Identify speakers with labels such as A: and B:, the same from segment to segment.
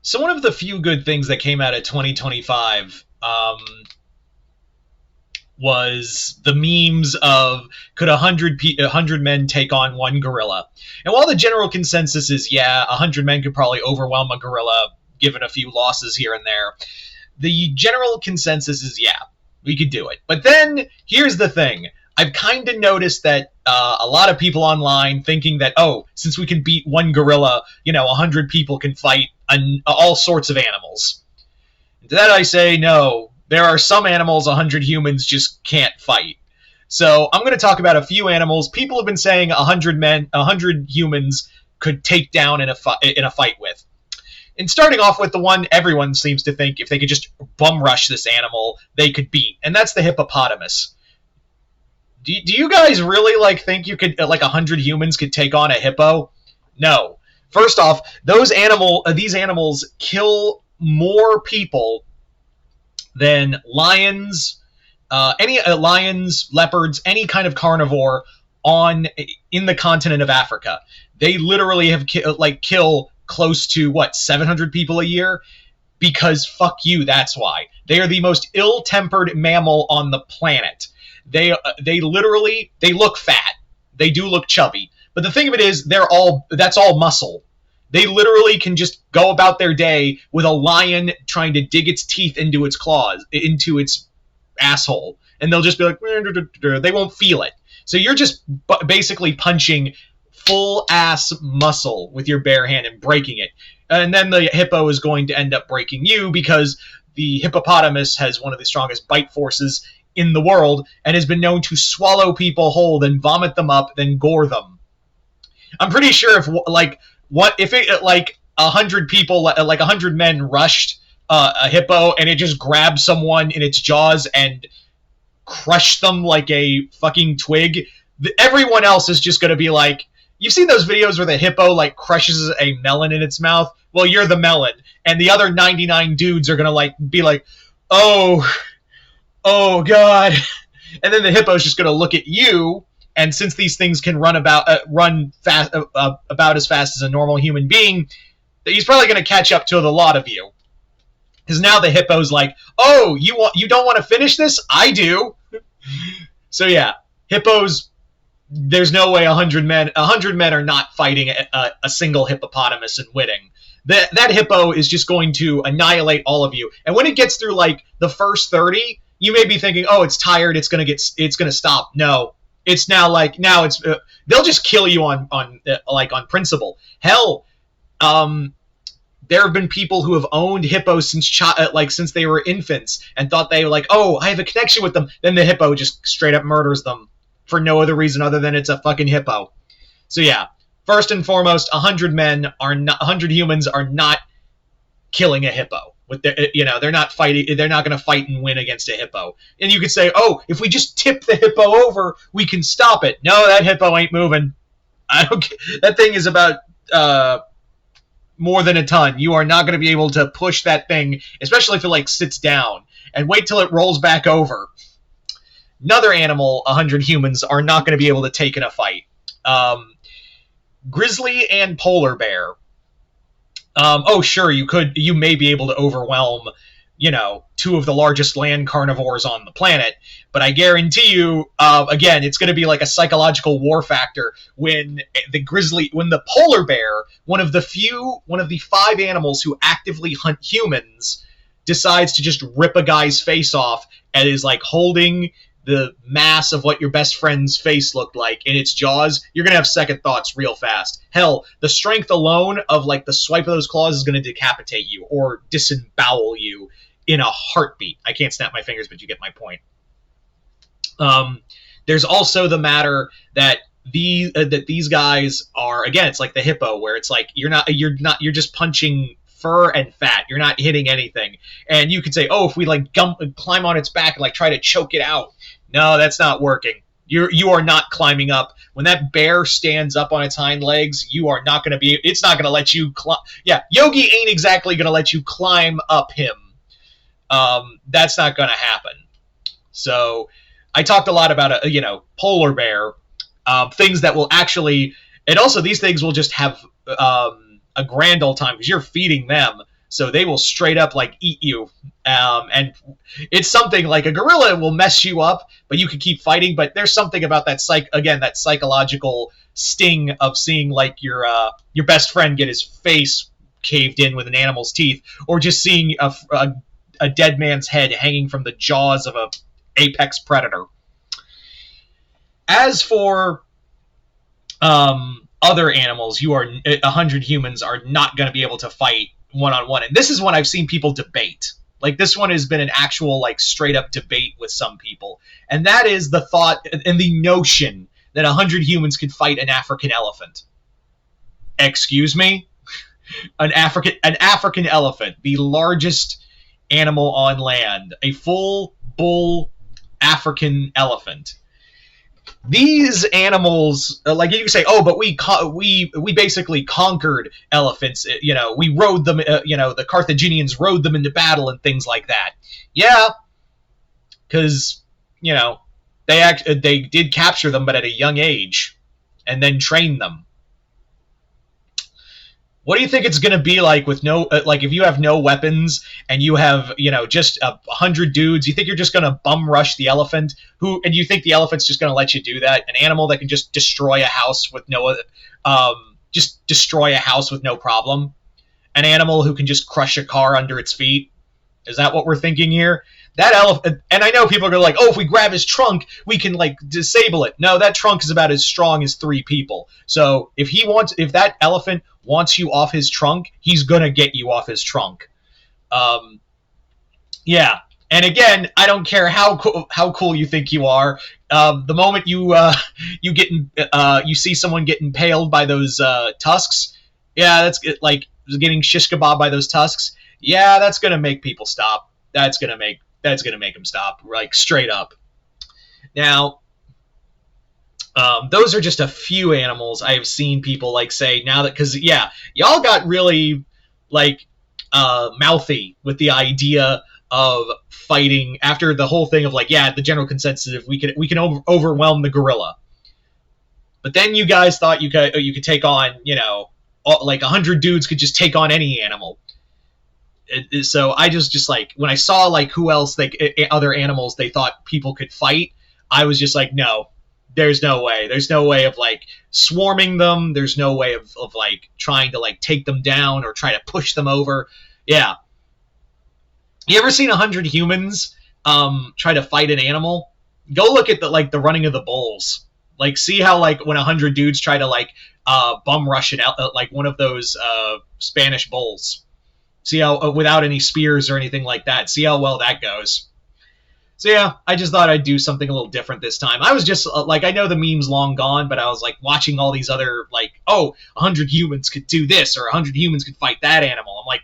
A: So one of the few good things that came out of 2025 was the memes of could 100 men take on one gorilla? And while the general consensus is, yeah, 100 men could probably overwhelm a gorilla, given a few losses here and there, the general consensus is, yeah, we could do it. But then here's the thing. I've kind of noticed that a lot of people online thinking that, oh, since we can beat one gorilla, 100 people can fight all sorts of animals. To that I say, no, there are some animals 100 humans just can't fight. So I'm going to talk about a few animals people have been saying 100 humans could take down in a fight with. And starting off with the one everyone seems to think if they could just bum rush this animal, they could beat, and that's the hippopotamus. Do you guys really think you could 100 humans could take on a hippo? No. First off, these animals kill more people than lions, lions, leopards, any kind of carnivore in the continent of Africa. They literally have kill close to 700 people a year, because fuck you, that's why. They are the most ill-tempered mammal on the planet. They look fat. They do look chubby. But the thing of it is, that's all muscle. They literally can just go about their day with a lion trying to dig its teeth into its claws, into its asshole. And they'll just be like, they won't feel it. So you're just basically punching full ass muscle with your bare hand and breaking it. And then the hippo is going to end up breaking you, because the hippopotamus has one of the strongest bite forces in the world and has been known to swallow people whole, then vomit them up, then gore them. I'm pretty sure if 100 people, 100 men rushed a hippo and it just grabbed someone in its jaws and crushed them like a fucking twig, everyone else is just going to be like, you've seen those videos where the hippo crushes a melon in its mouth? Well, you're the melon, and the other 99 dudes are going to be like, oh god. And then the hippo's just going to look at you, and since these things can run fast, about as fast as a normal human being, he's probably going to catch up to the lot of you. Because now the hippo's like, oh, you don't want to finish this? I do. So yeah, hippos, there's no way 100 men are not fighting a single hippopotamus and winning. That hippo is just going to annihilate all of you. And when it gets through the first 30, you may be thinking, oh, it's tired, it's going to stop. No. It's now they'll just kill you on principle. Hell, there have been people who have owned hippos since they were infants and thought they were oh, I have a connection with them. Then the hippo just straight up murders them for no other reason other than it's a fucking hippo. So yeah, first and foremost, 100 humans are not killing a hippo. They're not fighting. They're not going to fight and win against a hippo. And you could say, oh, if we just tip the hippo over, we can stop it. No, that hippo ain't moving. That thing is about more than a ton. You are not going to be able to push that thing, especially if it sits down, and wait till it rolls back over. Another animal 100 humans are not going to be able to take in a fight. Grizzly and polar bear. Oh, sure, you may be able to overwhelm, two of the largest land carnivores on the planet, but I guarantee you, again, it's going to be like a psychological war factor when the polar bear, one of the 5 animals who actively hunt humans, decides to just rip a guy's face off and is holding the mass of what your best friend's face looked like in its jaws, you're going to have second thoughts real fast. Hell, the strength alone of the swipe of those claws is going to decapitate you or disembowel you in a heartbeat. I can't snap my fingers, but you get my point. There's also the matter that these guys are, again, it's like the hippo, where it's you're just punching fur and fat. You're not hitting anything. And you could say, oh, if we climb on its back and try to choke it out. No, that's not working. You are not climbing up. When that bear stands up on its hind legs, you are not going to be. It's not going to let you climb. Yeah, Yogi ain't exactly going to let you climb up him. That's not going to happen. So I talked a lot about polar bear, things that will actually, and also these things will just have a grand old time because you're feeding them. So they will straight up like eat you. And it's something like a gorilla will mess you up, but you can keep fighting. But there's something about that that psychological sting of seeing like your best friend get his face caved in with an animal's teeth, or just seeing a dead man's head hanging from the jaws of a apex predator. As for other animals, 100 humans are not going to be able to fight one-on-one. And this is one I've seen people debate. Like, this one has been an actual, like, straight-up debate with some people. And that is the thought and the notion that 100 humans could fight an African elephant. Excuse me? An African elephant, the largest animal on land. A full bull African elephant. These animals, like you can say, oh, but we basically conquered elephants. We rode them. The Carthaginians rode them into battle and things like that. Yeah, because they did capture them, but at a young age, and then train them. What do you think it's going to be like with if you have no weapons and you have, just 100 dudes? You think you're just going to bum rush the elephant? And you think the elephant's just going to let you do that? An animal that can just destroy a house with no problem? An animal who can just crush a car under its feet? Is that what we're thinking here? That elephant, and I know people are like, oh, if we grab his trunk, we can disable it. No, that trunk is about as strong as 3 people. So if that elephant wants you off his trunk, he's gonna get you off his trunk. Yeah. And again, I don't care how cool you think you are. The moment you see someone get impaled by those tusks, yeah, that's like getting shish kebab by those tusks. Yeah, that's gonna make people stop. That's gonna make them stop, like, straight up. Now, those are just a few animals I've seen people say now that, because y'all got really mouthy with the idea of fighting after the whole thing of the general consensus of we can overwhelm the gorilla. But then you guys thought you could take on 100 dudes could just take on any animal. So I just when I saw who else other animals they thought people could fight, I was just like, no, there's no way. There's no way of swarming them. There's no way of trying to take them down or try to push them over. Yeah. You ever seen 100 humans try to fight an animal? Go look at the running of the bulls. See how when 100 dudes try to bum rush one of those Spanish bulls. See how, without any spears or anything like that, see how well that goes. So yeah, I just thought I'd do something a little different this time. I was just, I know the meme's long gone, but I was, watching all these other, 100 humans could do this, or 100 humans could fight that animal. I'm like,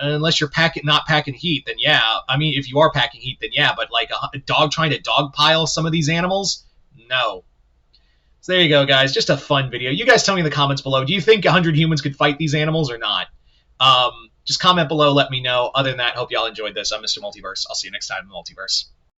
A: unless you're not packing heat, then yeah. I mean, if you are packing heat, then yeah, but, a dog trying to dogpile some of these animals? No. So there you go, guys. Just a fun video. You guys tell me in the comments below, do you think 100 humans could fight these animals or not? Just comment below, let me know. Other than that, hope y'all enjoyed this. I'm Mr. Multiverse. I'll see you next time in the Multiverse.